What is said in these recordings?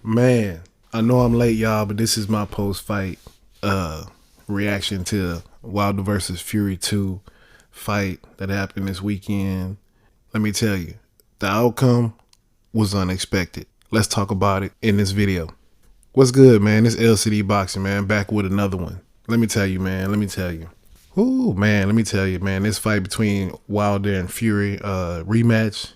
Man, I know I'm late, y'all, but this is my post-fight reaction to Wilder versus Fury 2 fight that happened this weekend. Let me tell you, the outcome was unexpected. Let's talk about it in this video. What's good, man? It's LCD Boxing, man. Back with another one. Let me tell you, man. Let me tell you. This fight between Wilder and Fury, rematch.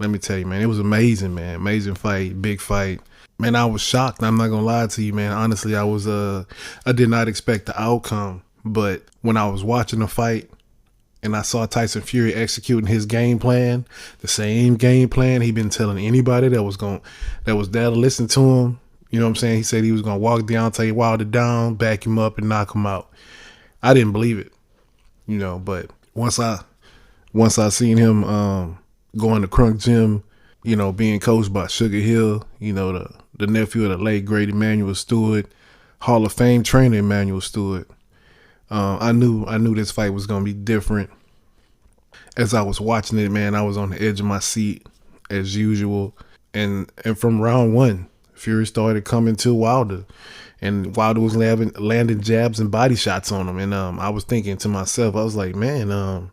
Let me tell you, man, it was amazing, man. Amazing fight, big fight. Man, I was shocked. I'm not gonna lie to you, man. Honestly, I did not expect the outcome. But when I was watching the fight and I saw Tyson Fury executing his game plan, the same game plan he'd been telling anybody that was there to listen to him. You know what I'm saying? He said he was gonna walk Deontay Wilder down, back him up, and knock him out. I didn't believe it, but once I seen him going to Crunk Gym, being coached by Sugar Hill, the nephew of the late great Emmanuel Stewart, Hall of Fame trainer Emmanuel Stewart. I knew this fight was gonna be different. As I was watching it, man, I was on the edge of my seat as usual. And from round one, Fury started coming to Wilder, and Wilder was landing jabs and body shots on him. And I was thinking to myself, I was like, man,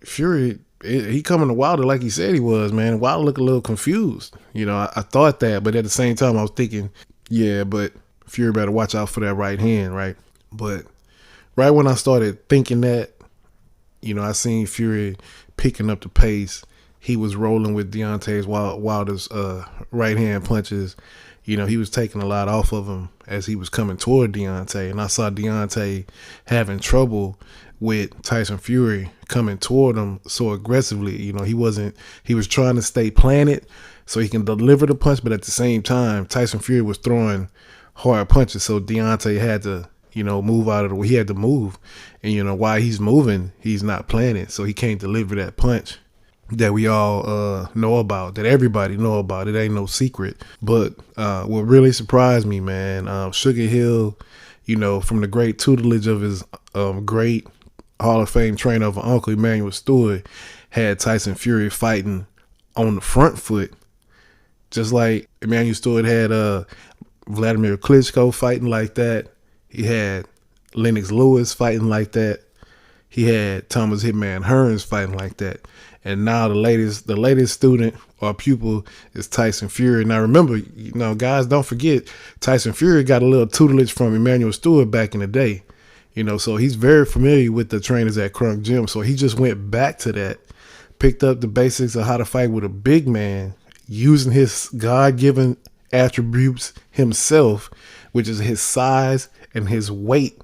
Fury, he coming to Wilder like he said he was, man. Wilder looked a little confused. I thought that, but at the same time, I was thinking, yeah, but Fury better watch out for that right hand, right? But right when I started thinking that, I seen Fury picking up the pace. He was rolling with Wilder's right hand punches. He was taking a lot off of him as he was coming toward Deontay. And I saw Deontay having trouble with Tyson Fury coming toward him so aggressively. He was trying to stay planted so he can deliver the punch, but at the same time, Tyson Fury was throwing hard punches. So Deontay had to, move out of the way. He had to move. And, while he's moving, he's not planted. So he can't deliver that punch that we all know about, that everybody know about. It ain't no secret. But what really surprised me, man, Sugar Hill, from the great tutelage of his great Hall of Fame trainer of Uncle Emmanuel Stewart, had Tyson Fury fighting on the front foot, just like Emmanuel Stewart had Vladimir Klitschko fighting like that. He had Lennox Lewis fighting like that. He had Thomas Hitman Hearns fighting like that. And now the latest student or pupil is Tyson Fury. Now remember, guys, don't forget, Tyson Fury got a little tutelage from Emmanuel Stewart back in the day. So he's very familiar with the trainers at Crunk Gym. So he just went back to that, picked up the basics of how to fight with a big man, using his God-given attributes himself, which is his size and his weight,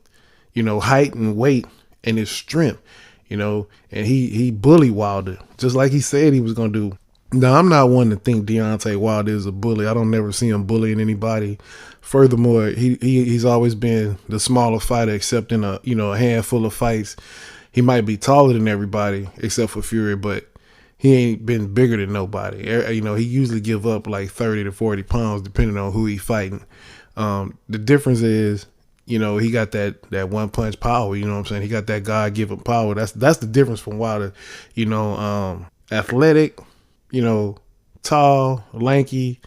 height and weight and his strength, and he bullied Wilder just like he said he was going to do. Now, I'm not one to think Deontay Wilder is a bully. I don't never see him bullying anybody. Furthermore, he's always been the smaller fighter, except in a handful of fights. He might be taller than everybody except for Fury, but he ain't been bigger than nobody. He usually give up like 30 to 40 pounds depending on who he fighting. The difference is, he got that one punch power. You know what I'm saying? He got that God-given power. That's the difference from Wilder. Athletic, tall, lanky.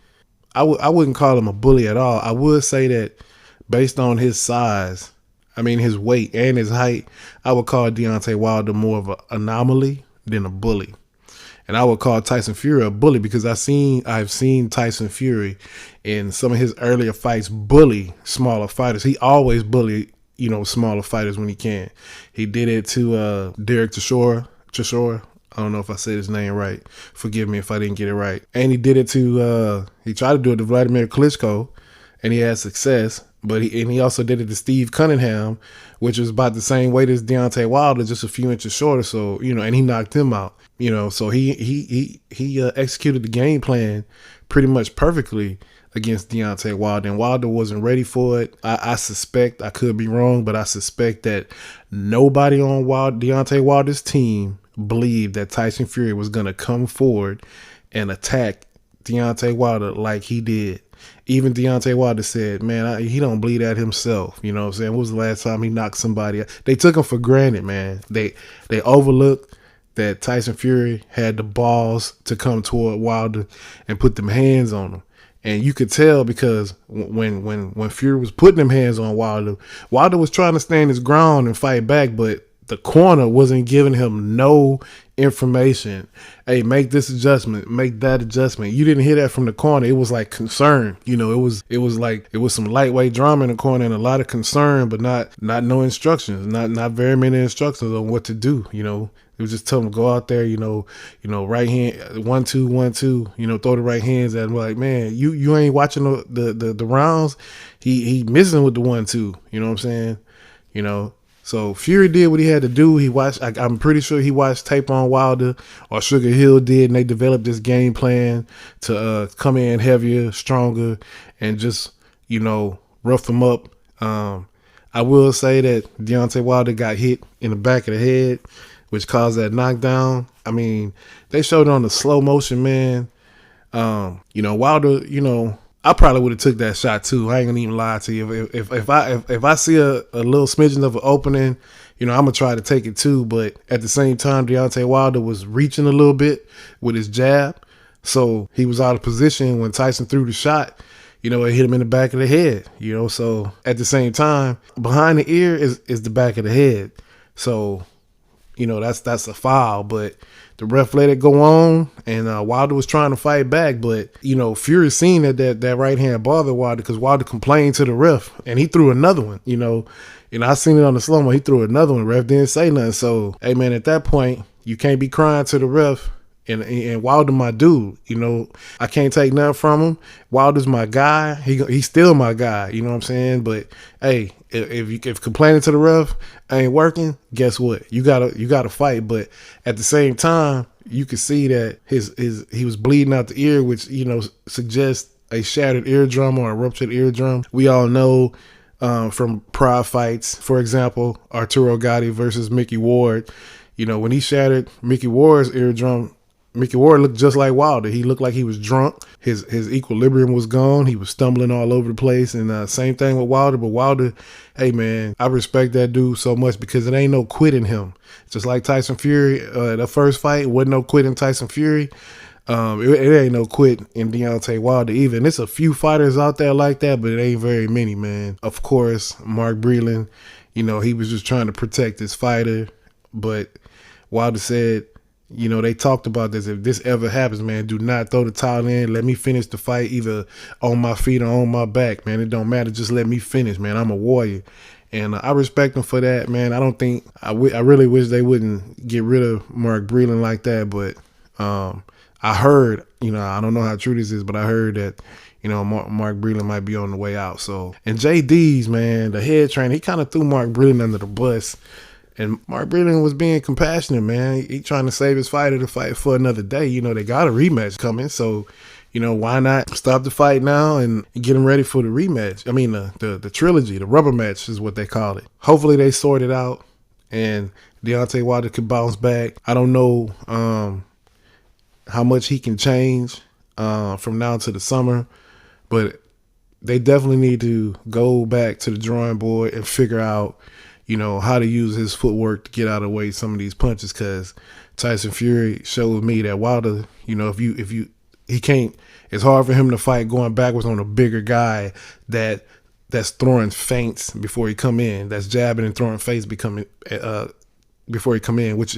I wouldn't call him a bully at all. I would say that based on his size, his weight and his height, I would call Deontay Wilder more of an anomaly than a bully. And I would call Tyson Fury a bully because I've seen Tyson Fury in some of his earlier fights bully smaller fighters. He always bullied, smaller fighters when he can. He did it to Derek Chisora. I don't know if I said his name right. Forgive me if I didn't get it right. And he did it to, he tried to do it to Vladimir Klitschko, and he had success. But he also did it to Steve Cunningham, which was about the same weight as Deontay Wilder, just a few inches shorter. So, and he knocked him out. So he executed the game plan pretty much perfectly against Deontay Wilder, and Wilder wasn't ready for it. I suspect, I could be wrong, but I suspect that nobody on Deontay Wilder's team believed that Tyson Fury was going to come forward and attack Deontay Wilder like he did. Even Deontay Wilder said, man, he don't believe that himself. You know what I'm saying? When was the last time he knocked somebody out? They took him for granted, man. They overlooked that Tyson Fury had the balls to come toward Wilder and put them hands on him. And you could tell because when Fury was putting them hands on Wilder, Wilder was trying to stand his ground and fight back, but the corner wasn't giving him no information. Hey, make this adjustment, make that adjustment. You didn't hear that from the corner. It was like concern. You know, it was some lightweight drama in the corner and a lot of concern, but not no instructions, not very many instructions on what to do. You know, it was just telling him go out there, right hand 1 2 1 2, throw the right hands at him. Like, man, you ain't watching the rounds. He missing with the 1 2. You know what I'm saying? So Fury did what he had to do. He watched. I'm pretty sure he watched tape on Wilder, or Sugar Hill did, and they developed this game plan to come in heavier, stronger, and just rough him up. I will say that Deontay Wilder got hit in the back of the head, which caused that knockdown. I mean, they showed it on the slow motion, man. Wilder, I probably would have took that shot too. I ain't gonna even lie to you. If I see a little smidgen of an opening, I'm gonna try to take it too. But at the same time, Deontay Wilder was reaching a little bit with his jab, so he was out of position when Tyson threw the shot. It hit him in the back of the head. So at the same time, behind the ear is the back of the head. So that's a foul, but the ref let it go on, and Wilder was trying to fight back, but Fury seen that right hand bothered Wilder because Wilder complained to the ref, and he threw another one. I seen it on the slow mo. He threw another one. The ref didn't say nothing. So, hey man, at that point, you can't be crying to the ref. And Wilder, my dude, I can't take nothing from him. Wilder's my guy. He's still my guy. You know what I'm saying? But hey, if complaining to the ref ain't working, guess what? You gotta fight. But at the same time, you could see that he was bleeding out the ear, which suggests a shattered eardrum or a ruptured eardrum. We all know from prior fights, for example, Arturo Gatti versus Mickey Ward. When he shattered Mickey Ward's eardrum, Mickey Ward looked just like Wilder. He looked like he was drunk. His equilibrium was gone. He was stumbling all over the place. And same thing with Wilder. But Wilder, hey man, I respect that dude so much because it ain't no quit in him. Just like Tyson Fury, the first fight, wasn't no quit in Tyson Fury. It ain't no quit in Deontay Wilder either. And it's a few fighters out there like that, but it ain't very many, man. Of course, Mark Breland, he was just trying to protect his fighter. But Wilder said, they talked about this. If this ever happens, man, do not throw the towel in. Let me finish the fight either on my feet or on my back, man. It don't matter. Just let me finish, man. I'm a warrior. And I respect him for that, man. I don't think I really wish they wouldn't get rid of Mark Breland like that. But I heard, I don't know how true this is, but I heard that, Mark Breland might be on the way out. So, and JD's, man, the head trainer, he kind of threw Mark Breland under the bus. And Mark Breland was being compassionate, man. He trying to save his fighter to fight for another day. They got a rematch coming. So, why not stop the fight now and get him ready for the rematch? I mean, the trilogy, the rubber match is what they call it. Hopefully they sort it out and Deontay Wilder could bounce back. I don't know how much he can change from now to the summer, but they definitely need to go back to the drawing board and figure out how to use his footwork to get out of the way some of these punches, because Tyson Fury showed me that Wilder, he can't, it's hard for him to fight going backwards on a bigger guy that's throwing feints before he come in, that's jabbing and throwing feints before he come in, which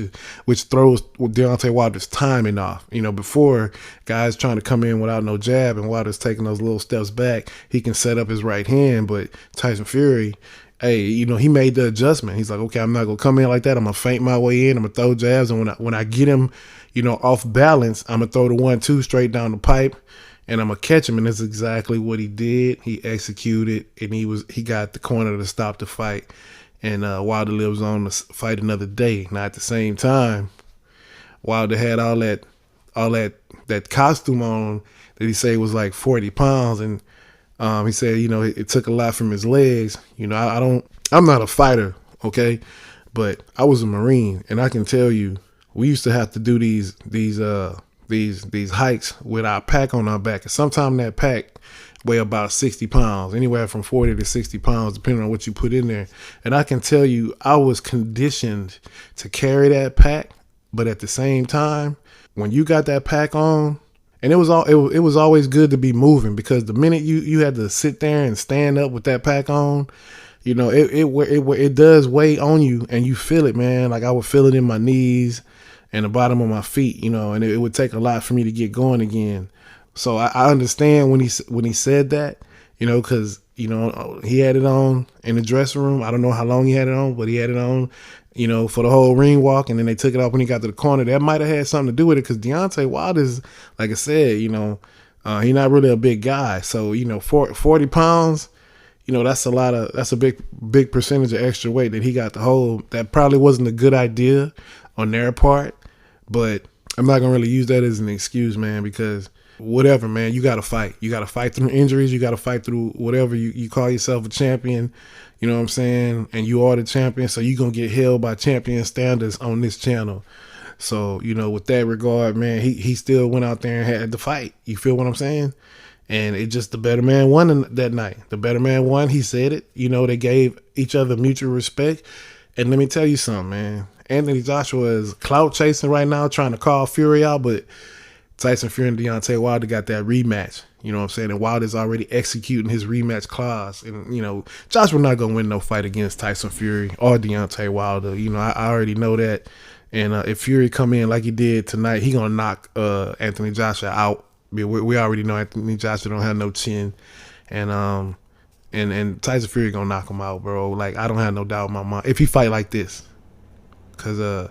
throws Deontay Wilder's timing off. Before, guys trying to come in without no jab and Wilder's taking those little steps back, he can set up his right hand, but Tyson Fury, hey, he made the adjustment. He's like, okay, I'm not going to come in like that. I'm going to feint my way in. I'm going to throw jabs. And when I get him, off balance, I'm going to throw the 1-2 straight down the pipe and I'm going to catch him. And that's exactly what he did. He executed and he got the corner to stop the fight. And Wilder lives on to fight another day. Now, at the same time, Wilder had all that costume on that he said was like 40 pounds. And he said, it took a lot from his legs. I'm not a fighter, okay, but I was a Marine, and I can tell you, we used to have to do these hikes with our pack on our back. And sometimes that pack weigh about 60 pounds, anywhere from 40 to 60 pounds, depending on what you put in there. And I can tell you, I was conditioned to carry that pack, but at the same time, when you got that pack on, And it was always good to be moving, because the minute you had to sit there and stand up with that pack on, you know, it does weigh on you, and you feel it, man. Like I would feel it in my knees and the bottom of my feet, you know, and it would take a lot for me to get going again. So I understand when he said that, you know, because you know he had it on in the dressing room. I don't know how long he had it on, but he had it on, you know, for the whole ring walk, and then they took it off when he got to the corner. That might have had something to do with it, because Deontay Wilder is, like I said, you know, he's not really a big guy. So, you know, 40 pounds, you know, that's a big percentage of extra weight that he got to hold. That probably wasn't a good idea on their part, but I'm not gonna really use that as an excuse, man, because whatever, man, you gotta fight. You gotta fight through injuries. You gotta fight through whatever. You call yourself a champion, you know what I'm saying? And you are the champion, so you're gonna get held by champion standards on this channel. So, you know, with that regard, man, he still went out there and had to fight. You feel what I'm saying? And it just, the better man won that night. The better man won. He said it. You know, they gave each other mutual respect. And let me tell you something, man. Anthony Joshua is clout chasing right now, trying to call Fury out, but Tyson Fury and Deontay Wilder got that rematch. You know what I'm saying? And Wilder's already executing his rematch clause. And, you know, Joshua not going to win no fight against Tyson Fury or Deontay Wilder. You know, I already know that. And if Fury come in like he did tonight, he going to knock Anthony Joshua out. We already know Anthony Joshua don't have no chin. And Tyson Fury going to knock him out, bro. Like, I don't have no doubt in my mind. If he fight like this. Because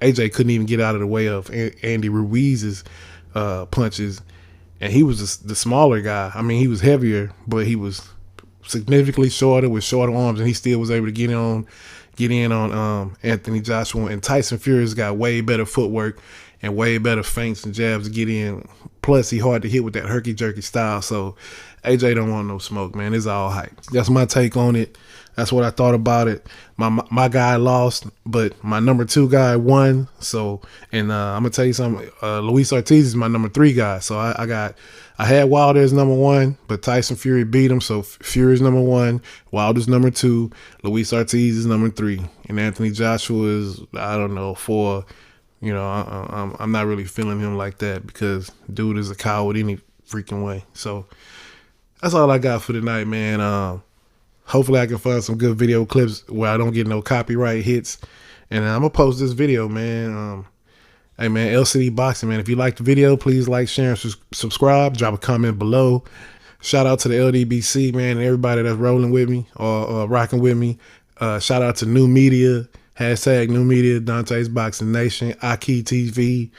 AJ couldn't even get out of the way of Andy Ruiz's punches, and he was the smaller guy. I mean, he was heavier, but he was significantly shorter with shorter arms, and he still was able to get in on Anthony Joshua. And Tyson Fury's got way better footwork and way better feints and jabs to get in. Plus, he hard to hit with that herky-jerky style. So AJ don't want no smoke, man. It's all hype. That's my take on it. That's what I thought about it. My guy lost, but my number 2 guy won. So, and I'm gonna tell you something. Luis Ortiz is my number 3 guy. So I had Wilder as number 1, but Tyson Fury beat him. So Fury's number 1, Wilder's number 2, Luis Ortiz is number 3, and Anthony Joshua is, I don't know, 4. You know, I'm not really feeling him like that, because dude is a coward any freaking way. So that's all I got for tonight, man. Hopefully I can find some good video clips where I don't get no copyright hits. And I'm going to post this video, man. Hey, man, LCD Boxing, man. If you like the video, please like, share, and subscribe. Drop a comment below. Shout out to the LDBC, man, and everybody that's rolling with me or rocking with me. Shout out to New Media. Hashtag New Media, Dante's Boxing Nation, Aki TV,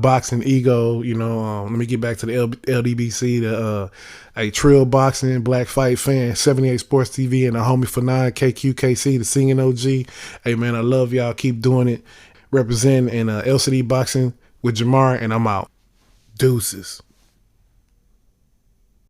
Boxing Ego. You know, let me get back to the LDBC, a Trill Boxing, Black Fight Fan, 78 Sports TV, and a homie for 9, KQKC, the singing OG. Hey, man, I love y'all. Keep doing it. Representing in LCD Boxing with Jamar, and I'm out. Deuces.